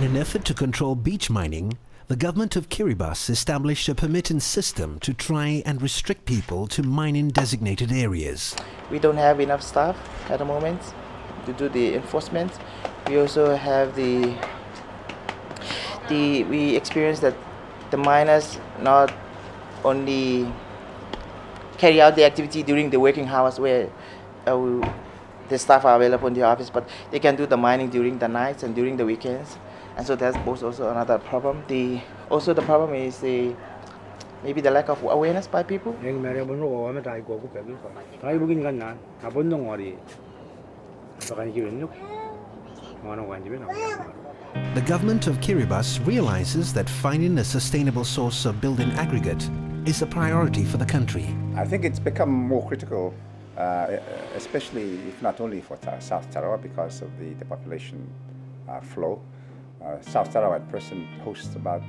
In an effort to control beach mining, the government of Kiribati established a permitting system to try and restrict people to mine in designated areas. We don't have enough staff at the moment to do the enforcement. We also have we experience that the miners not only carry out the activity during the working hours where the staff are available in the office, but they can do the mining during the nights and during the weekends. And so that's also another problem. Also the problem is maybe the lack of awareness by people. The government of Kiribati realizes that finding a sustainable source of building aggregate is a priority for the country. I think it's become more critical, especially if not only for South Tarawa because of the population flow. South Tarawa at present hosts about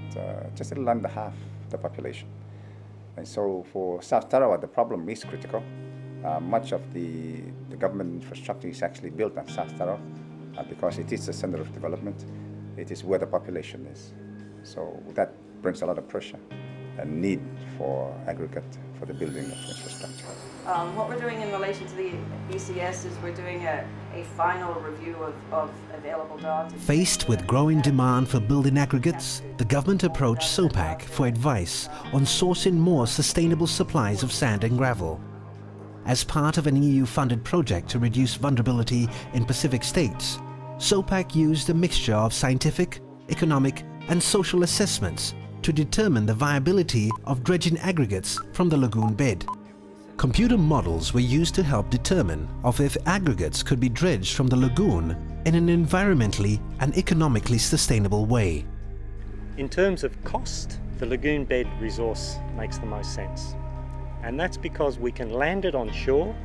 just a little under half the population. And so for South Tarawa, the problem is critical. Much of the government infrastructure is actually built on South Tarawa because it is the center of development. It is where the population is. So that brings a lot of pressure and need for aggregate for the building of infrastructure. What we're doing in relation to the ECS is we're doing a final review of available data. Faced with growing demand for building aggregates, the government approached SOPAC for advice on sourcing more sustainable supplies of sand and gravel. As part of an EU-funded project to reduce vulnerability in Pacific states, SOPAC used a mixture of scientific, economic and social assessments to determine the viability of dredging aggregates from the lagoon bed. Computer models were used to help determine if aggregates could be dredged from the lagoon in an environmentally and economically sustainable way. In terms of cost, the lagoon bed resource makes the most sense. And that's because we can land it on shore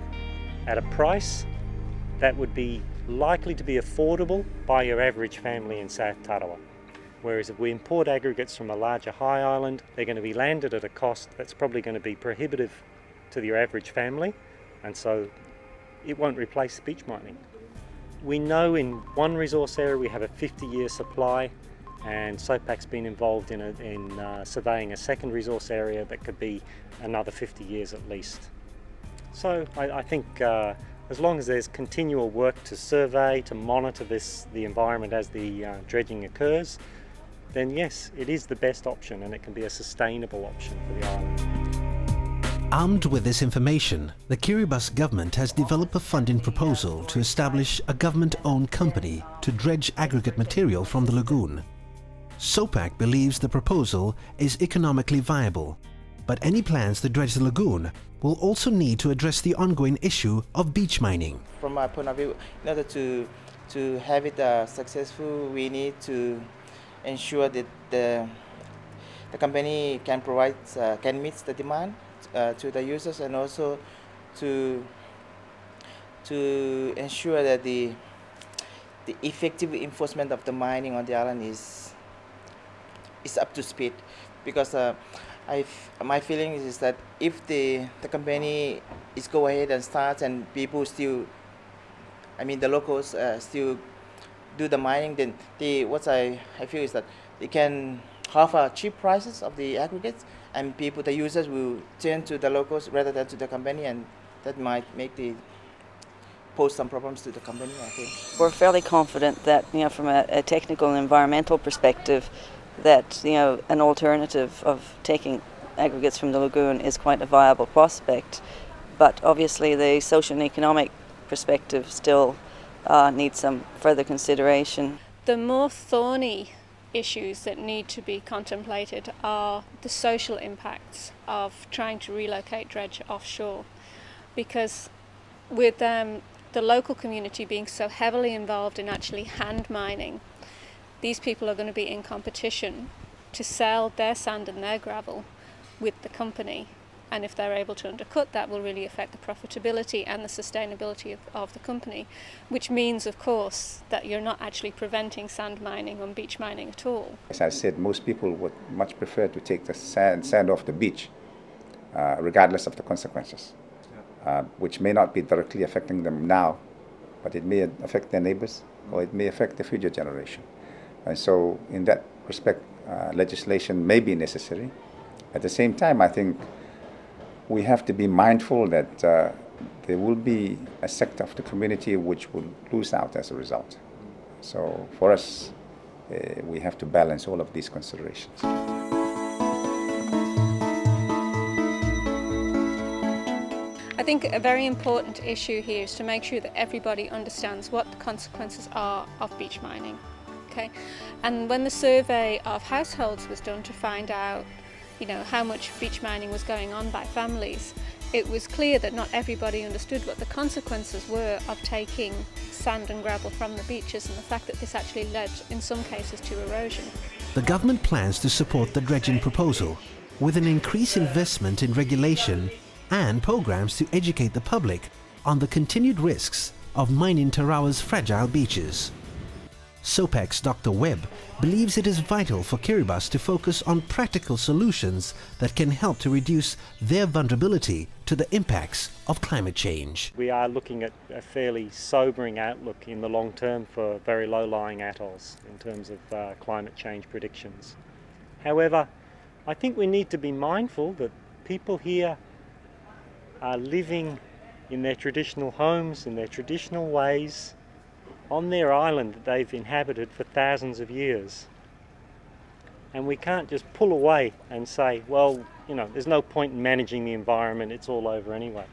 at a price that would be likely to be affordable by your average family in South Tarawa. Whereas if we import aggregates from a larger high island, they're going to be landed at a cost that's probably going to be prohibitive to your average family, and so it won't replace beach mining. We know in one resource area we have a 50-year supply, and SOPAC's been involved in surveying a second resource area that could be another 50 years at least. So I think as long as there's continual work to survey, to monitor the environment as the dredging occurs, then yes, it is the best option and it can be a sustainable option for the island. Armed with this information, the Kiribati government has developed a funding proposal to establish a government-owned company to dredge aggregate material from the lagoon. SOPAC believes the proposal is economically viable, but any plans to dredge the lagoon will also need to address the ongoing issue of beach mining. From my point of view, in order to have it successful, we need to ensure that the company can provide, can meet the demand to the users, and also to ensure that the effective enforcement of the mining on the island is up to speed. Because my feeling is that if the company is go ahead and start and people still, the locals still do the mining, then what I feel is that they can offer cheap prices of the aggregates, and the users will turn to the locals rather than to the company, and that might pose some problems to the company, I think. We're fairly confident that, from a technical and environmental perspective, that an alternative of taking aggregates from the lagoon is quite a viable prospect, but obviously the social and economic perspective still needs some further consideration. The more thorny issues that need to be contemplated are the social impacts of trying to relocate dredge offshore, because with the local community being so heavily involved in actually hand mining, these people are going to be in competition to sell their sand and their gravel with the company, and if they're able to undercut that, will really affect the profitability and the sustainability of the company, which means, of course, that you're not actually preventing sand mining or beach mining at all. As I said, most people would much prefer to take the sand off the beach, regardless of the consequences, which may not be directly affecting them now, but it may affect their neighbors, or it may affect the future generation. And so in that respect, legislation may be necessary. At the same time, I think we have to be mindful that there will be a sector of the community which will lose out as a result. So for us, we have to balance all of these considerations. I think a very important issue here is to make sure that everybody understands what the consequences are of beach mining. Okay? And when the survey of households was done to find out, how much beach mining was going on by families, it was clear that not everybody understood what the consequences were of taking sand and gravel from the beaches, and the fact that this actually led, in some cases, to erosion. The government plans to support the dredging proposal with an increased investment in regulation and programs to educate the public on the continued risks of mining Tarawa's fragile beaches. SOPAC's Dr. Webb believes it is vital for Kiribati to focus on practical solutions that can help to reduce their vulnerability to the impacts of climate change. We are looking at a fairly sobering outlook in the long term for very low-lying atolls in terms of climate change predictions. However, I think we need to be mindful that people here are living in their traditional homes, in their traditional ways, on their island that they've inhabited for thousands of years. And we can't just pull away and say, well, there's no point in managing the environment, it's all over anyway.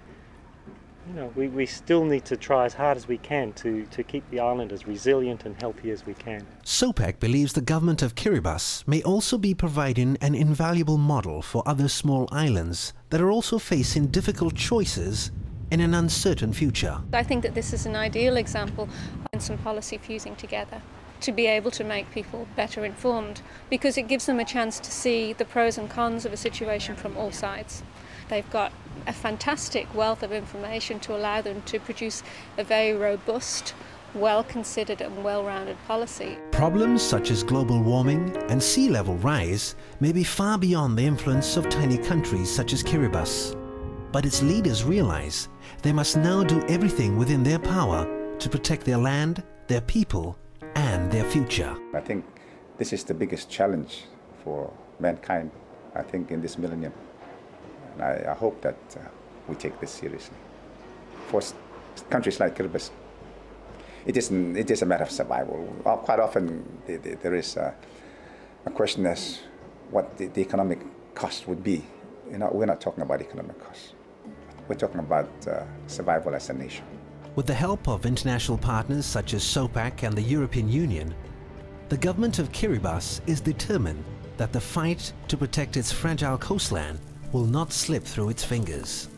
We still need to try as hard as we can to keep the island as resilient and healthy as we can. SOPAC believes the government of Kiribati may also be providing an invaluable model for other small islands that are also facing difficult choices in an uncertain future. I think that this is an ideal example of some policy fusing together to be able to make people better informed, because it gives them a chance to see the pros and cons of a situation from all sides. They've got a fantastic wealth of information to allow them to produce a very robust, well-considered and well-rounded policy. Problems such as global warming and sea level rise may be far beyond the influence of tiny countries such as Kiribati. But its leaders realize they must now do everything within their power to protect their land, their people, and their future. I think this is the biggest challenge for mankind, I think, in this millennium. And I hope that we take this seriously. For countries like Kiribati, it is a matter of survival. Quite often there is a question as what the economic cost would be. We're not talking about economic costs. We're talking about survival as a nation. With the help of international partners such as SOPAC and the European Union, the government of Kiribati is determined that the fight to protect its fragile coastline will not slip through its fingers.